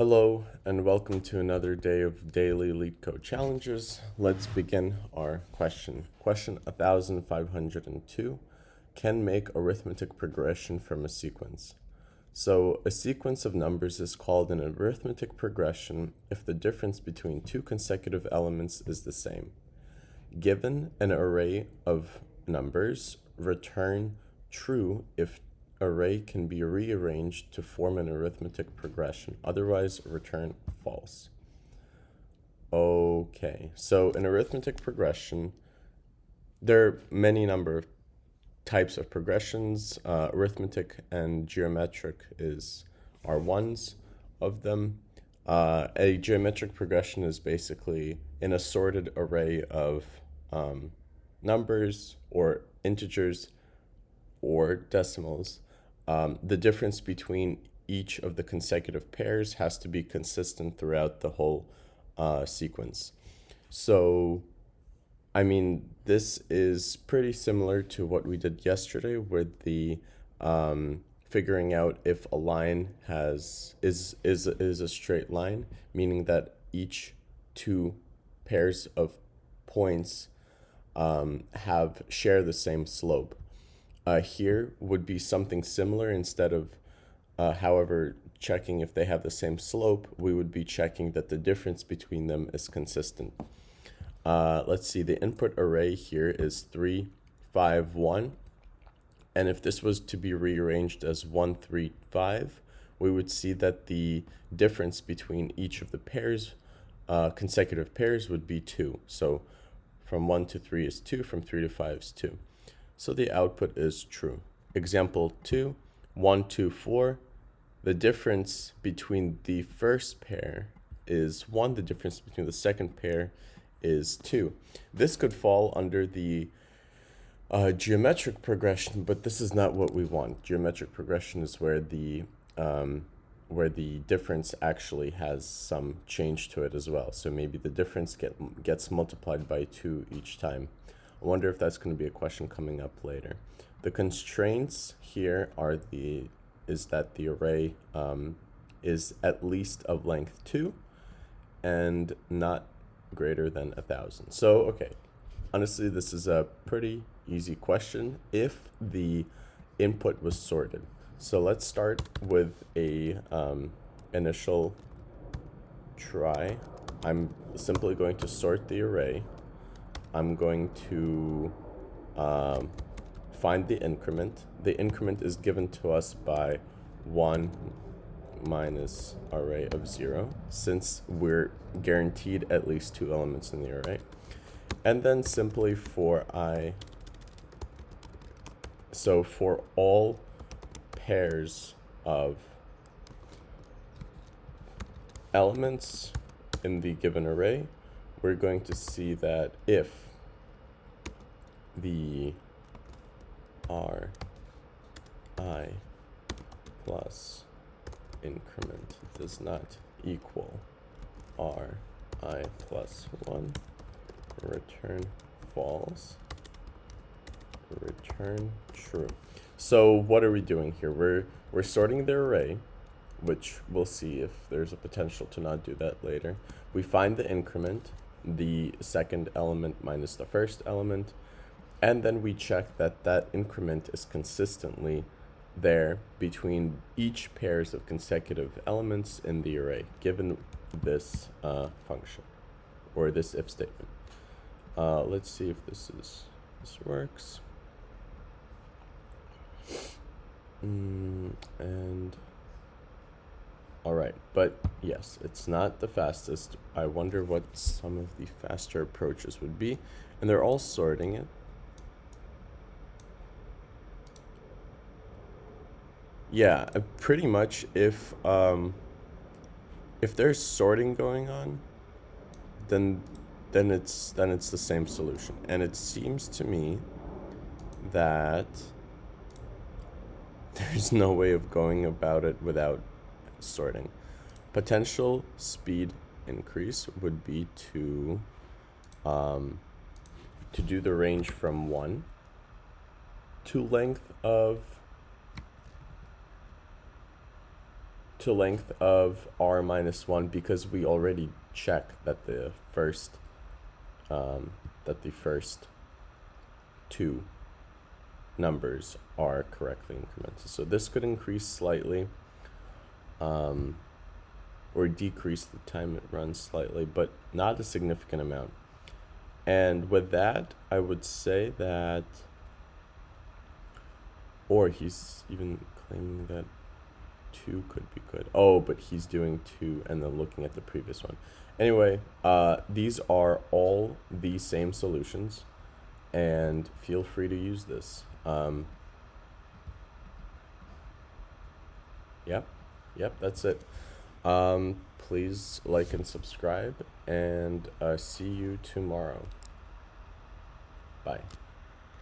Hello and welcome to another day of daily Leetcode challenges. Let's begin our question. Question 1502. Can make arithmetic progression from a sequence. So a sequence of numbers is called an arithmetic progression if the difference between two consecutive elements is the same. Given an array of numbers, return true if array can be rearranged to form an arithmetic progression. Otherwise, return false. Okay, so an arithmetic progression, there are many number of types of progressions. Arithmetic and geometric are ones of them. A geometric progression is basically an assorted array of numbers or integers or decimals. The difference between each of the consecutive pairs has to be consistent throughout the whole sequence. So, I mean, this is pretty similar to what we did yesterday with the figuring out if a line is a straight line, meaning that each two pairs of points share the same slope. Here would be something similar. Instead of, however, checking if they have the same slope, we would be checking that the difference between them is consistent. Let's see, the input array here is 3, 5, 1. And if this was to be rearranged as 1, 3, 5, we would see that the difference between each of the pairs, consecutive pairs, would be 2. So from 1 to 3 is 2, from 3 to 5 is 2. So the output is true. Example 2, 1, 2, 4. The difference between the first pair is 1. The difference between the second pair is 2. This could fall under the geometric progression, but this is not what we want. Geometric progression is where the difference actually has some change to it as well. So maybe the difference gets multiplied by 2 each time. I wonder if that's going to be a question coming up later. The constraints here is that the array is at least of length 2 and not greater than 1,000. So, okay, honestly, this is a pretty easy question if the input was sorted. So let's start with a initial try. I'm simply going to sort the array. I'm going to find the increment. The increment is given to us by 1 minus array of 0, since we're guaranteed at least 2 elements in the array. And then simply for I, so for all pairs of elements in the given array, we're going to see that if the Ri plus increment does not equal Ri plus 1, return false, return true. So what are we doing here? We're sorting the array, which we'll see if there's a potential to not do that later. We find the increment, the second element minus the first element, and then we check that that increment is consistently there between each pairs of consecutive elements in the array, given this function, or this if statement. Let's see if this works. And all right, but yes, it's not the fastest. I wonder what some of the faster approaches would be, and they're all sorting it. Yeah, pretty much if there's sorting going on, then it's the same solution. And it seems to me that there's no way of going about it without sorting. Potential speed increase would be to do the range from 1 to length of to length of r minus 1 because we already check that the first two numbers are correctly incremented. So this could increase slightly, or decrease the time it runs slightly, but not a significant amount. And with that, I would say that, or he's even claiming that 2 could be good. Oh, but he's doing 2 and then looking at the previous one. Anyway, these are all the same solutions, and feel free to use this. Yep, that's it. Please like and subscribe, and see you tomorrow. Bye.